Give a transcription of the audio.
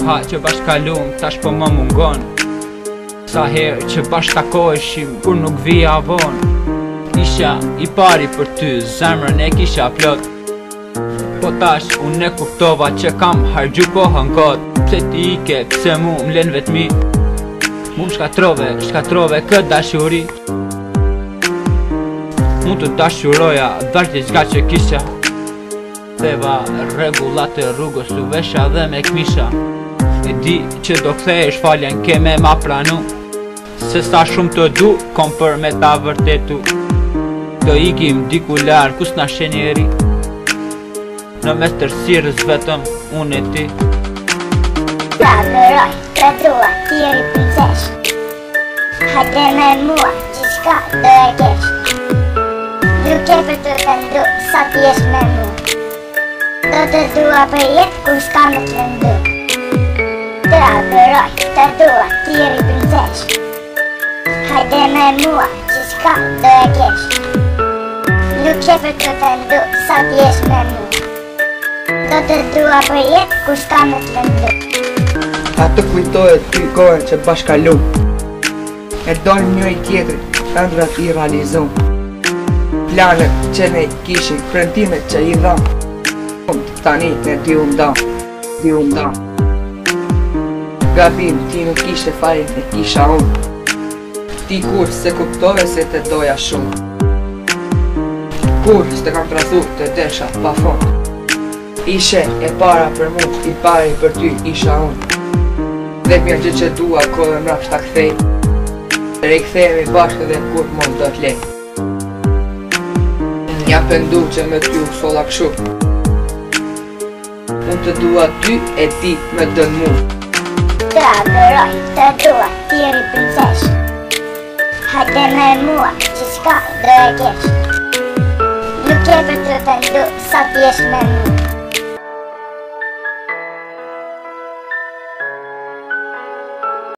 koha që bashkallum tash po më mungon. Sa herë që bashktakoheshim kur nuk vija von. Isha i pari për ty, zemrën e kisha plot. Po tash unë e kuptova që kam hargju kohën kot. Pse ti ike, pse mu m'len vetmi, mu shkatrove këtë dashuri. Mu të dashuroja dhash diçka që kisha. Theva rregullat e rrugës u vesha dhe me kmisha. E di që do kthehesh faljen ke me ma pranu. Se sa shumë të du, kom për me ta vërtetu. Do ikim diku larë kus na shenjeri. Në mes tërsirës vetëm unë e ti. Ta vëroj, të dua, tjeri princesh. Hajde me mua, gjithka do e kesh. Nuk e për të vendu, sa t'jesh me mua. Do të dua për jetë kur s'ka me të vendu. Ta vëroj, të dua, tjeri princesh. Hajde me mua, gjithka do e kesh. Nuk e për të vendu, sa t'jesh me mua. Do të dua për jetë kur s'ka me të vendu. A të kujtohet ty kohën që bashkallum. E dojmë njëri tjetrin, ëndrat i realizum. Planet që ne kishim, premtimet që i dham. Tani ne ti u ndam. Gabim ti nuk ishe fare e kisha unë. Ti kur se kuptove se te doja shumë. Kur s'te kam trasu të desha pa fond. Ishe e para për mu, i pari për ty isha unë. Dhe mirë gjë që dua kodë mrapsht ta kthej. Rikthehemi bashkë dhe kur mund të t'lej. Nja pëndu që me ty u sola këshu. Unë të dua ty e ti me dën mu. Ta vëroj, të dua, tjeri princesh. Hajde me mua, gjithka do e kesh. Nuk e për të vendu, sa t'jesh me mua.